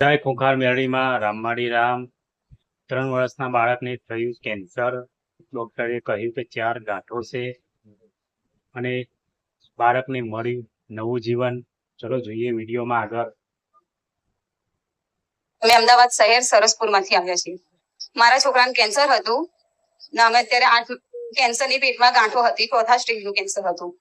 જય ખોખાર મેળવીમાં રામમાળી રામ 3 વર્ષના બાળકને થયું કેન્સર. ડોક્ટરે કહ્યું કે 4 ગાંઠો છે અને બાળકને મળ્યું નવું જીવન. ચલો જોઈએ વિડીયોમાં આગળ. અમે અમદાવાદ શહેર સરસપુરમાંથી આવ્યા છીએ. મારા છોકરાને કેન્સર હતું ને અમે અત્યારે કેન્સરની પેટમાં ગાંઠો હતી, 4થા સ્ટેજનું કેન્સર હતું.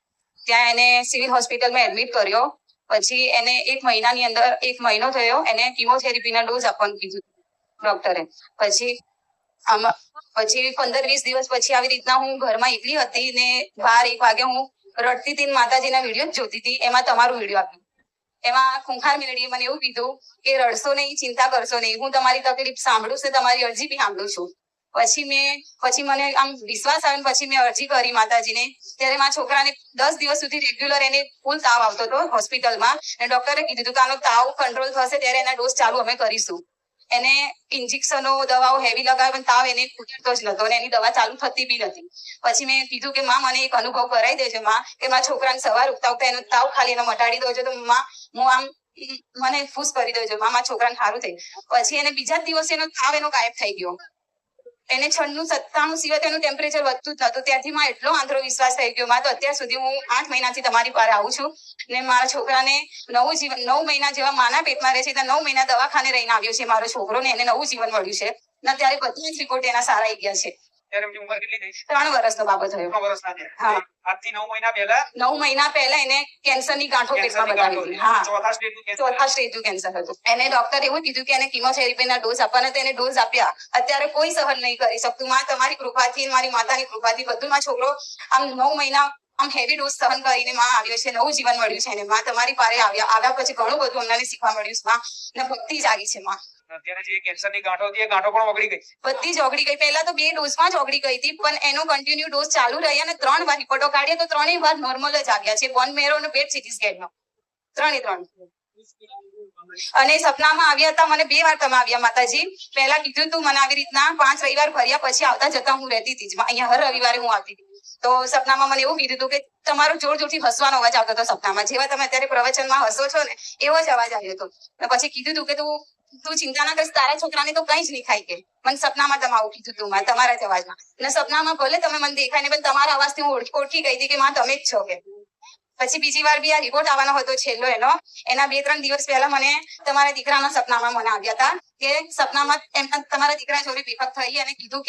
ત્યાં એને સિવિલ હોસ્પિટલમાં એડમિટ કર્યો. પછી એને 1 મહિનાની અંદર 1 મહિનો થયો, એને કિમોથેરાપીના ડોઝ આપવાનું કીધું ડોક્ટરે. પછી 15-20 દિવસ પછી આવી રીતના હું ઘરમાં એકલી હતી ને 12-1 વાગે હું રડતી હતી, માતાજીના વિડીયો જોતી હતી. એમાં તમારું વિડીયો આપ્યું. એમાં ખૂંખાર મેળવીએ મને એવું કીધું કે રડશો નહીં, ચિંતા કરશો નહીં, હું તમારી તકલીફ સાંભળું છું, તમારી અરજી બી સાંભળું છું. પછી મને આમ વિશ્વાસ આવ્યો. પછી મેં અરજી કરી માતાજીને. ત્યારે મારા છોકરાને 10 દિવસ સુધી રેગ્યુલર એને ફૂલ તાવ આવતો હતો હોસ્પિટલમાં, અને ડોક્ટરે કીધું હતું કે આનો તાવ કંટ્રોલ થશે ત્યારે એના ડોઝ ચાલુ અમે કરીશું. એને ઇન્જેક્શનો દવાઓ હેવી લગાવે પણ તાવ એને ઉતરતો જ નતો અને એની દવા ચાલુ થતી બી નથી. પછી મેં કીધું કે માં મને એક અનુભવ કરાવી દેજો માં, કે મારા છોકરાને સવાર ઉઠતા ઉઠતા એનો તાવ ખાલી એનો મટાડી દેજો તો માં હું આમ મને ખુશ કરી દેજો માં, મારા છોકરાને સારું થઈ. પછી એને બીજા જ દિવસે એનો તાવ એનો ગાયબ થઈ ગયો. એને 96-97 સિવાય એનું ટેમ્પરેચર વધતું જ નતું. ત્યાંથી માં એટલો આંધળો વિશ્વાસ થઈ ગયો માં. તો અત્યાર સુધી હું 8 મહિનાથી તમારી પાસે આવું છું ને મારા છોકરાને નવું જીવન, 9 મહિના જેવા માના પેટમાં રહે છે ત્યાં 9 મહિના દવાખાને રહીને આવ્યો છે મારો છોકરો ને એને નવું જીવન મળ્યું છે. ને ત્યારે બધા જ રિપોર્ટ એના સારા આવી ગયા છે. ત્યારે એમની ઉંમર કેટલી થઈ? 3 વર્ષનો બાબો થયો. 3 વર્ષના છે. હા. આજથી 9 મહિના પહેલા 9 મહિના પહેલા એને કેન્સરની ગાંઠો પેટમાં બતાવી હતી. હા, 4થા સ્ટેજનું કેન્સર. 4થા સ્ટેજનું કેન્સર હતું. એને ડોક્ટરે એવું કીધું કે એને કિમોથેરાપીના ડોઝ આપવાના, તો એને ડોઝ આપ્યા. અત્યારે કોઈ સહન નહીં કરી શકતું માં. તમારી કૃપાથી, મારી માતાની કૃપાથી બધું માં છોકરો આમ 9 મહિના આમ હેવી ડોઝ સહન કરીને માં આવ્યો છે. નવું જીવન મળ્યું છે એને માં. તમારી પાસે આવ્યા પછી ઘણું બધું અમને શીખવા મળ્યું છે માં, ને ભક્તિ જાગી છે માં. અત્યારે જે કેન્સરની ગાંઠો હતી એ ગાંઠો પણ ઓગળી ગઈ. બધી જ ઓગળી ગઈ. પહેલા તો 2 ડોઝમાં જ ઓગળી ગઈ હતી, પણ એનો કન્ટિન્યુ ડોઝ ચાલુ રહ્યા અને 3 વાર રિપોર્ટો કાઢીએ તો 3 વાર નોર્મલ જ આવ્યા છે. બોન મેરો અને પેટ સીટી સ્કેનનો 3 અને સપનામાં આવ્યા હતા મને 2 વાર. તમે આવ્યા માતાજી. પહેલા કીધું તું મને આવી રીતના 5 રવિવાર ફર્યા, પછી આવતા જતા હું રહેતી હતી અહીંયા, હર રવિવારે હું આવતી હતી. તો સપનામાં મને એવું કીધું હતું કે તમારો જોર જોરથી હસવાનો અવાજ આવતો હતો સપનામાં. જેવા તમે અત્યારે પ્રવચનમાં હસો છો ને એવો જ અવાજ આવ્યો હતો. પછી કીધું તું કે તું ચિંતા ના કરીશ, તારા છોકરાને તો કઈ જ નહીં ખાય. કે મને સપનામાં તમે આવું કીધું તું માં, તમારા જ અવાજમાં. ને સપનામાં ભલે તમે મને દેખાય ને પણ તમારા અવાજથી હું ઓળખી ગઈ હતી કે માં તમે જ છો. કે પછી બીજી વાર બી આ રિપોર્ટ આવવાનો હતો છેલ્લો એનો. એના 2-3 દિવસ પહેલા મને તમારા દીકરાના સપનામાં મને આવ્યા હતા કે સપનામાં તમારા દીકરા જોડે વિભક્ત થઈ અને કીધું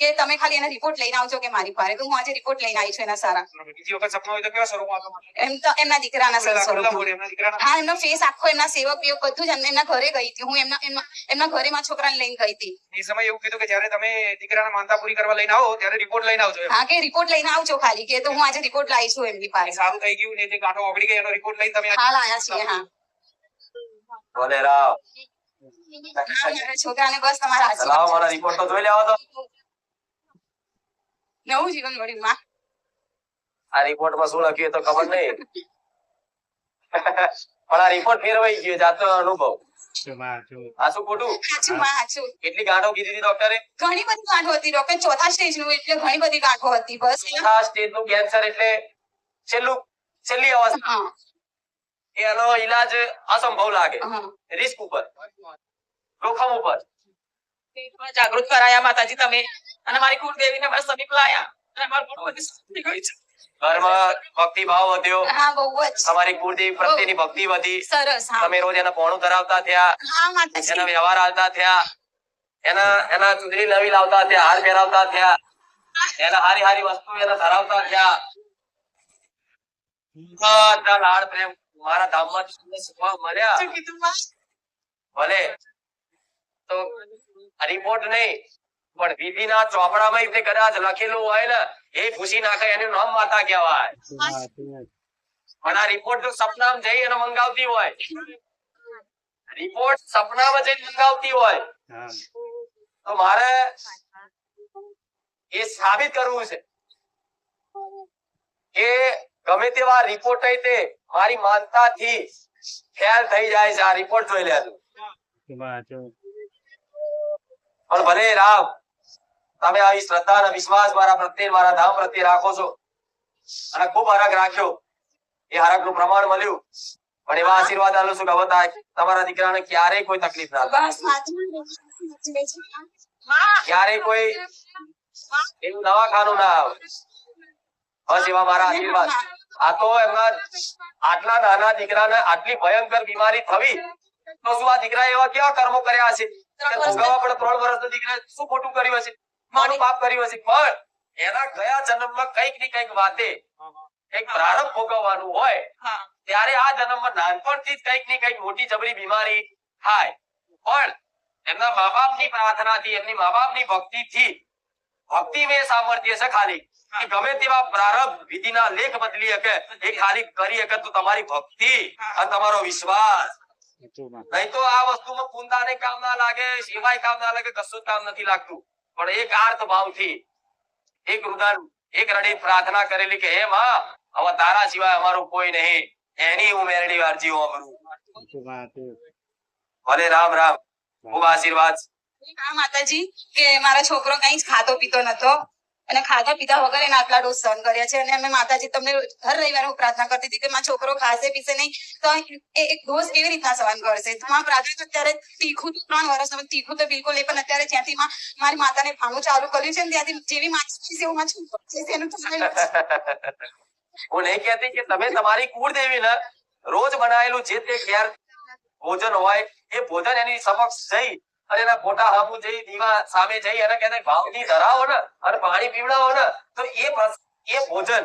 કે તમે ખાલી એના રિપોર્ટ લઈને આવજો કે મારી પાસે. તો હું આજે રિપોર્ટ લઈને આવી છું એના સારા. બીજી વખત સપનું હોય તો કેવા સ્વરૂપમાં હતો? એમ તો એમના દીકરાના સ્વરૂપમાં. એમના દીકરાના. હા, એમનો ફેસ આખો, એમના સેવક વિયોગ બધું જ એમના ઘરે ગઈ હતી. હું એમના ઘરે માં છોકરાને લઈને ગઈ હતી. એ સમય એવું કીધું કે જ્યારે તમે દીકરાના માનતા પૂરી કરવા લઈને આવો ત્યારે રિપોર્ટ લઈને આવજો. હા, કે રિપોર્ટ લઈને આવજો ખાલી. કે તો હું આજે રિપોર્ટ લાવી છું એમની પાસે. સારું થઈ ગયું ને જે ગાંઠો ઓગળી ગઈ એનો રિપોર્ટ લઈને તમે હાલ આયા છીએ. હા, બોલે રાવ મારા છોકરાને બસ તમારા લાવો મારા રિપોર્ટ તો જોઈ લેવો તો. નવું જીવન મળ્યું માં. આ રિપોર્ટમાં શું લખ્યું એ તો ખબર નહીં, પણ આ રિપોર્ટ ફેરવાઈ ગયો જાતનો અનુભવ. આ શું ખોટું? સાચું માં, સાચું. કેટલી ગાંઠો કીધી હતી ડોક્ટરે? ઘણી બધી ગાંઠો હતી ડોક્ટર. 4થા સ્ટેજનું એટલે ઘણી બધી ગાંઠો હતી. બસ આ સ્ટેજનું કેન્સર એટલે છેલ્લી અવસ્થા. હા, એનો ઈલાજ અસંભવ લાગે. હા. રિસ્ક ઉપર, જોખમ ઉપર. જાગૃત કરાયા માતાજી તમે, અને મારી કુળદેવીને મારા સમીપ લાયા અને મારું ઘણું બધી શાંતિ ગઈ છે. ઘરમાં ભક્તિ ભાવ વધ્યો, હા, બહુ જ તમારી કુળદેવી પ્રત્યેની ભક્તિ વધી. સરસ. હા, તમે રોજ એના પોણું ધરાવતા થયા, હા માતાજી. એના વ્યવહાર હાલતા થયા, એના ચુંદડી નવી લાવતા થયા, હાર પહેરાવતા થયા, એના હારી વસ્તુ એના ધરાવતા થયા. બધા લાડ પ્રેમ મારા ધામમાંથી તમને શીખવા મળ્યા. શું કીધું માં? ભલે તો રિપોર્ટ નહીં પણ વિધિના ચોપડામાં તે કદાચ લખેલું હોય ને એ ભૂસી નાખે એનું નામ માતા કહેવાય. પણ આ રિપોર્ટ જો સપનામાં જઈ અને મંગાવતી હોય, રિપોર્ટ સપનામાં જઈ મંગાવતી હોય તો મારે એ સાબિત કરવું છે કે ગમે તેવા રિપોર્ટ તે મારી માનતાથી ફેલ થઈ જાય છે. આ રિપોર્ટ જોઈ લેજો. પણ ભલે રામ તમે આવી શ્રદ્ધા અને વિશ્વાસ મારા પ્રત્યે, મારા ધામ પ્રત્યે રાખો છો અને ખૂબ હરખ રાખ્યો. એ હરખનું પ્રમાણ મળ્યું. પણ એવા આશીર્વાદ આલું છું કે હવે તમારા દીકરાને ક્યારેય કોઈ તકલીફ ના થાય, બસ વાંચવા ક્યારેય કોઈ એવું દવાખાનું ના આવે. બસ એવા મારા આશીર્વાદ. આ તો એમના આટલા નાના દીકરાને આટલી ભયંકર બીમારી થવી તો શું આ દીકરા એવા કેવા કર્મો કર્યા હશે કે ભોગવવા પડે? 3 વર્ષનો દીકરા શું ખોટું કર્યું હશે, મોટું પાપ કર્યું હશે? પણ એના ગયા જન્મમાં કંઈક ને કંઈક વાતે એક પ્રારબ્ધ ભોગવવાનું હોય હા ત્યારે આ જન્મમાં નાનપણથી જ કંઈક ને કંઈક મોટી જબરી બીમારી થાય. પણ એમના મા બાપની પ્રાર્થનાથી, એમની મા બાપની ભક્તિથી, ભક્તિમય સામર્થ્ય છે ખાલી કે ગમે તેવા પ્રારબ્ધ વિધિના લેખ બદલી શકે, એ ખાલી કરી શકે તો તમારી ભક્તિ અને તમારો વિશ્વાસ. નહીં તો આ વસ્તુમાં પુંદાને કામ ના લાગે, સેવાય કામ ના લાગે, કશું જ કામ નથી લાગતું. પણ એક આર્ત ભાવથી, એક રુદન, એક રડી પ્રાર્થના કરેલી કે હે માં, હવે તારા સિવાય અમારું કોઈ નહીં, એની હું મેરડી વારજી હોઉં. ભલે રામ રામ, ખૂબ આશીર્વાદ. હા માતાજી કે મારા છોકરો કઈ જ ખાતો પીતો નતો અને ખાધા પીધા વગર એના આટલા ડોઝ સહન કર્યા છે. અને અમે માતાજી તમને હર રવિવારે હું પ્રાર્થના કરતી હતી કે મારો છોકરો ખાશે પીશે નહીં તો એ એક ડોઝ કેવી રીતના સહન કરશે. તો માં પ્રાર્થના અત્યારે તીખું તો 3 વર્ષ તીખું તો બિલકુલ નહીં, પણ અત્યારે જ્યાંથી મારી માતાને ખાવાનું ચાલુ કર્યું છે ને ત્યાંથી જેવી માછી એવું માં છોકરો એનું તો હું નહીં કહેતી કે તમે તમારી કુળદેવીને રોજ બનાવેલું જે તે ઘેર ભોજન હોય એ ભોજન એની સમક્ષ જઈ અને એના ફોટા સામું જઈ દીવા સામે જઈ અને કહેતા ભાવથી ધરાવો ને અને પાણી પીવડાવો ને તો એ ભોજન,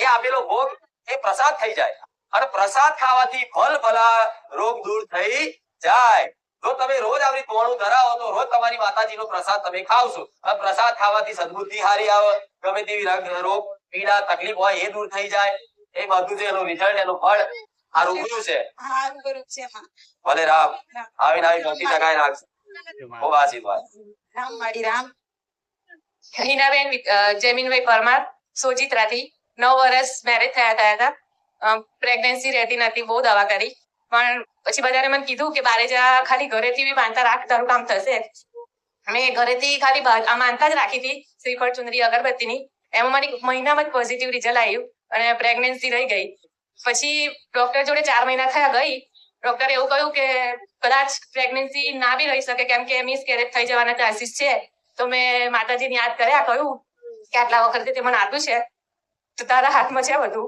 એ આપેલો ભોગ એ પ્રસાદ થઈ જાય. અને પ્રસાદ ખાવાથી ભલ ભલા રોગ દૂર થઈ જાય. જો તમે રોજ આવી તોણું ધરાવો તો રોજ તમારી માતાજીનો પ્રસાદ તમે ખાવશો. અને પ્રસાદ ખાવાથી સદબુદ્ધિ હારી આવે, ગમે તેવી રોગ પીડા તકલીફ હોય એ દૂર થઈ જાય. એ બધું છે એનું રિઝલ્ટ, એનું ફળ આ રૂબરૂ છે. હારું કરું છે માં. ભલે રામ, આવીને આવી ભક્તિ ટકાઈ રાખશે. ખૂબ આશીર્વાદ. રામ માડી રામ. હિનાબેન જમીનભાઈ પરમાર, સોજિત્રાથી. 9 વર્ષ મેરેજ થયા હતા. પ્રેગ્નન્સી રહેતી નથી, બહુ દવા કરી, પણ પછી બધાને મને કીધું કે બારે જા, ખાલી ઘરેથી બી માનતા રાખ, તારું કામ થશે. મેં ઘરેથી ખાલી આ માનતા જ રાખી હતી, શ્રીફળ ચુંદડી અગરબત્તીની. એમાં મારી મહિનામાં જ પોઝિટિવ રિઝલ્ટ આવ્યું અને પ્રેગ્નન્સી રહી ગઈ. પછી ડોક્ટર જોડે 4 મહિના થયા ગઈ. ડોક્ટરે એવું કહ્યું કે કદાચ પ્રેગ્નન્સી ના બી રહી શકે કેમ કે મિસકેરેજ થઈ જવાના ચાન્સીસ છે. તો મેં માતાજીને યાદ કર્યા, કહ્યું કે આટલા વખતે તે મને આપ્યું છે તો તારા હાથમાં છે બધું.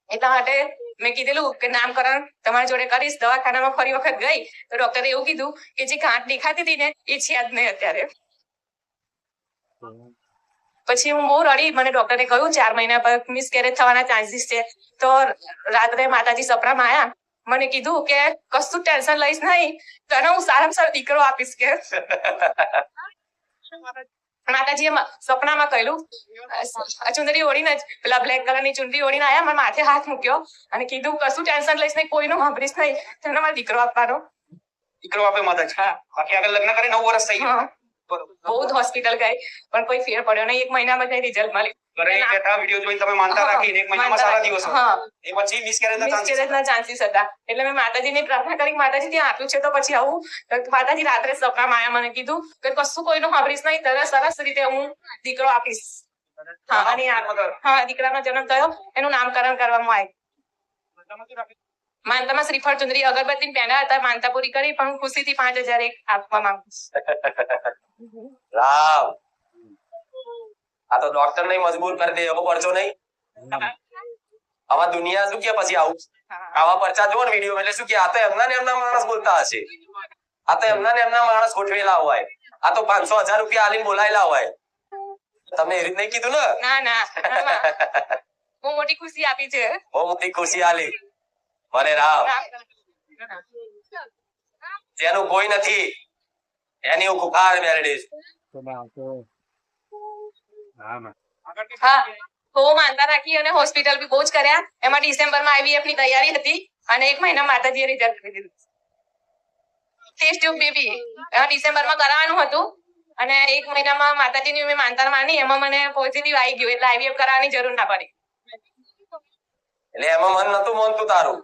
એટલા માટે મેં કીધેલું કે નામકરણ તમારી જોડે કરીશ. દવાખાનામાં ફરી વખત ગઈ તો ડોક્ટરે એવું કીધું કે જે ગાંઠ દેખાતી હતી ને એ છે જ નહીં અત્યારે. પછી હું બહુ રડી. મને ડોક્ટરે કહ્યું 4 મહિના પર મિસકેરેજ થવાના ચાન્સીસ છે. તો રાત્રે માતાજી સપનામાં આયા, મને કીધું કે કશું ટેન્શન લઈશ નહીં, તને હું સારામાં સારો દીકરો આપીશ કે. માતાજીએ સપનામાં કહ્યું, ચુંદડી ઓળીને જ પેલા બ્લેક કલરની ચુંદડી ઓળીને આયા, મારા માથે હાથ મૂક્યો અને કીધું કશું ટેન્શન લઈશ નહીં, કોઈનું સાંભળીશ નહીં, તને મારો દીકરો આપવાનો. દીકરો આપે માતાજી. બાકી આગળ લગ્ન કરી 9 વર્ષ થઈ ગયા. હા. બહુ જ હોસ્પિટલ ગઈ પણ કોઈ ફેર પડ્યો નહીં. 1 મહિનામાં જ રિઝલ્ટ મળ્યું. ઘરે કહેતા વિડીયો જોઈને તમે માનતા રાખીને 1 મહિનામાં સારા દિવસો. હા, એ પછી મિસકેરેજના ચાન્સીસ. મિસકેરેજના ચાન્સીસ હતા. એટલે મેં માતાજીને પ્રાર્થના કરી, માતાજી ત્યાં આપ્યું છે તો પછી આવું. તો માતાજી રાત્રે સપનામાં આયા, મને કીધું કે કશું કોઈનું સાંભળીશ નહીં, તને સરસ રીતે હું દીકરો આપીશ. હા, અને હા, દીકરાનો જન્મ થયો, એનું નામકરણ કરવામાં આવ્યું. માનતામાં શ્રીફળ ચુંદડી અગરબત્તી પહેર્યા હતા, માનતા પૂરી કરી, પણ હું ખુશીથી 5000 આપવા માંગુ છું. રામ, આ તો ડોક્ટર ને મજબૂર કરી દે એવો પરચો નહીં. આવા દુનિયા શું કે પછી આવું આવા પરચા જો ને વિડીયો એટલે શું કે આ તો એમના ને એમના માણસ બોલતા હશે. આ તો એમના ને એમના માણસ ગોઠવેલા હોય. આ તો 500,000 રૂપિયા આલીને બોલાયેલા હોય. તમને એ રીત નહીં કીધું ને? ના ના, બહુ મોટી ખુશી આપી છે. બહુ મોટી ખુશી આલી. ભલે રામ, જેનું કોઈ નથી એની હું કુખાર મેળવીશ. હા, બહુ માનતા રાખી અને હોસ્પિટલ બી બહુ જ કર્યા. એમાં ડિસેમ્બરમાં IVF ની તૈયારી હતી અને 1 મહિના માતાજીએ રિઝલ્ટ કરી દીધું. ટેસ્ટ ટ્યુબ બેબી ડિસેમ્બરમાં કરાવવાનું હતું અને 1 મહિનામાં માતાજીની મેં માનતા માની, એમાં મને પોઝિટિવ આવી ગયું એટલે IVF કરાવવાની જરૂર ના પડી. એટલે એમાં મન નતું માનતું તારું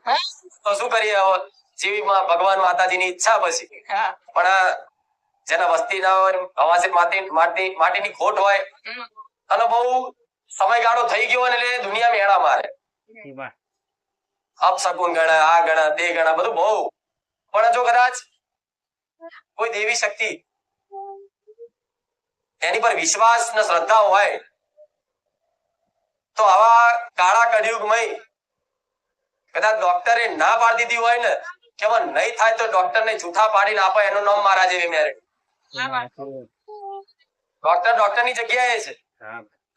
તો શું કરીએ હવે? જેવી ભગવાન માતાજીની ઈચ્છા પછી. પણ જેના વસ્તી ના હોય, હવાસે માટીની ખોટ હોય અને બહુ સમયગાળો થઈ ગયો એટલે દુનિયા મેળા મારે. અપશકુન ગણે, આ ગણે, તે ગણે, બધું બહુ. પણ જો કદાચ કોઈ દેવી શક્તિ એની પર વિશ્વાસ ને શ્રદ્ધા હોય તો આવા કાળા કળિયુગમય કદાચ ડોક્ટરે ના પાડી દીધી હોય ને કે હવે નહીં થાય તો ડોક્ટર ને જૂઠા પાડીને આપે, એનું નામ મારા જેવી મેરેજ. ડોક્ટર ની જગ્યાએ છે,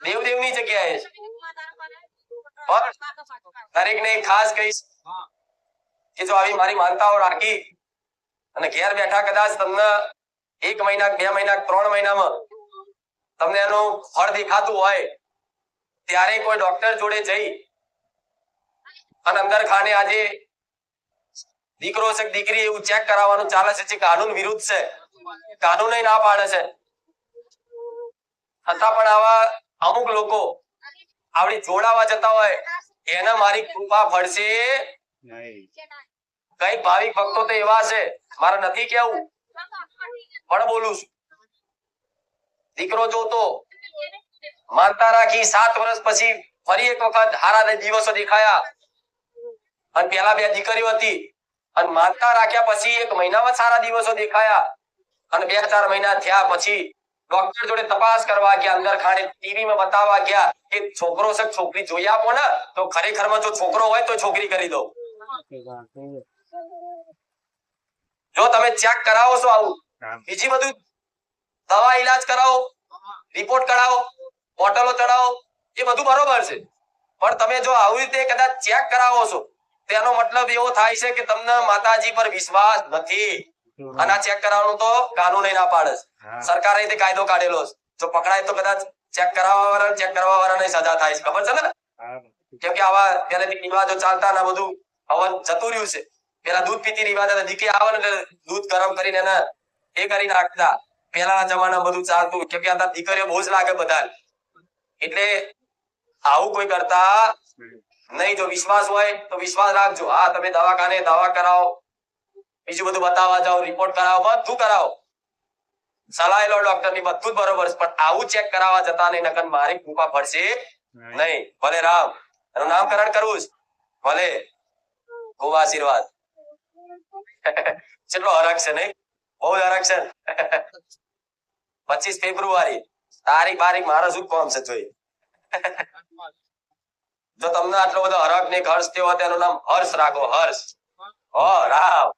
દેવ ની જગ્યાએ છે. પણ દરેક ને ખાસ કહીશ કે જો આવી મારી માનતાઓ રાખી અને ઘેર બેઠા કદાચ તમને 1 મહિના, 2 મહિના, 3 મહિનામાં તમને એનું ફળ દેખાતું હોય ત્યારે કોઈ ડોક્ટર જોડે જઈ અને અંદર ખાને આજે દીકરો છે કે દીકરી એવું ચેક કરાવવાનું ચાલે છે જે કાનૂન વિરુદ્ધ છે, કાનૂન ના પાડે છે. છતાં પણ આવા અમુક લોકો આવડી જોડાવા જતા હોય એને મારી કૃપા ફળશે નહીં. કઈક ભાવિક ભક્તો તો એવા છે, મારે નથી કેવું પણ બોલું છું. દીકરો જોતો માનતા રાખી 7 વર્ષ પછી ફરી એક વખત હારા દિવસો દેખાયા અને પેલા 2 દીકરીઓ હતી અને માનતા રાખ્યા પછી 1 મહિનામાં સારા દિવસો દેખાયા અને 2-4 મહિના થયા પછી ડોક્ટર જોડે તપાસ કરવા ગયા, અંદર ખાને ટીવી માં બતાવવા ગયા કે છોકરો છે છોકરી જોઈ આપો ને તો ખરેખરમાં જો છોકરો હોય તો છોકરી કરી દો. જો તમે ચેક કરાવો છો આવું, બીજી બધું દવા ઈલાજ કરાવો, રિપોર્ટ કરાવો, બોટલો ચડાવો, એ બધું બરોબર છે. પણ તમે જો આવી રીતે કદાચ ચેક કરાવો છો તેનો મતલબ એવો થાય છે કે તમને માતાજી પર વિશ્વાસ નથી. અને આ ચેક કરાવવાનું તો કાનૂન ના પાડે છે, સરકારે રીતે કાયદો કાઢેલો છે. જો પકડાય તો કદાચ ચેક કરાવવા વાળા, ચેક કરવા વાળાને સજા થાય છે, ખબર છે ને? કેમ કે આવા પહેલેથી રિવાજો ચાલતા ને બધું હવે જતું રહ્યું છે. પેલા દૂધ પીતી રિવાજ હતા, દીકરી આવે ને એટલે દૂધ ગરમ કરીને એને એ કરી નાખતા. પહેલાના જમાનામાં બધું ચાલતું, કેમ કે આ દીકરીઓ બહુ જ લાગે બધા. એટલે આવું કોઈ કરતા નહીં. જો વિશ્વાસ હોય તો વિશ્વાસ રાખજો. હા, તમે દવાખાને દવા કરાવો, બીજું બધું બતાવવા જાઓ, રિપોર્ટ કરાવો, બધું કરાવો, સલાહ લો ડોક્ટર ની, બધું જ બરોબર છે. પણ આવું ચેક કરાવવા જતા નહીં, નકર મારી કૃપા ફળશે નહીં. ભલે રામ એનું નામકરણ કરવું જ, ભલે ખૂબ આશીર્વાદ. કેટલો હરખ છે નહીં? બહુ હરખ છે. 25 ફેબ્રુઆરી તારીખ બારીખ મારા શું કોમ છે જોઈ. જો તમને આટલો બધો હરખ ને હર્ષ થયો હોય તેનું નામ હર્ષ રાખો, હર્ષ. ઓ રામ.